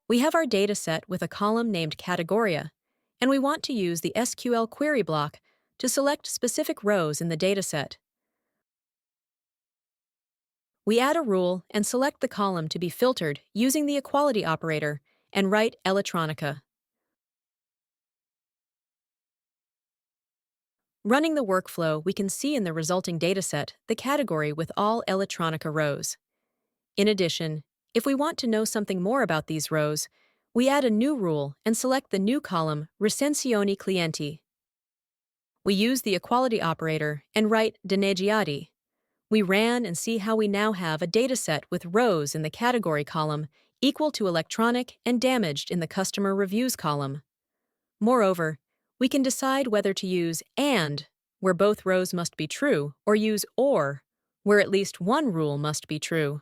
We have our dataset with a column named Categoria, and we want to use the SQL query block to select specific rows in the dataset. We add a rule and select the column to be filtered using the equality operator and write Electronica. Running the workflow, we can see in the resulting dataset the category with all Electronica rows. In addition, if we want to know something more about these rows, we add a new rule and select the new column Recensioni Clienti. We use the equality operator and write Danneggiati. We ran and see how we now have a dataset with rows in the category column equal to electronic and damaged in the customer reviews column. Moreover, we can decide whether to use AND, where both rows must be true, or use OR, where at least one rule must be true.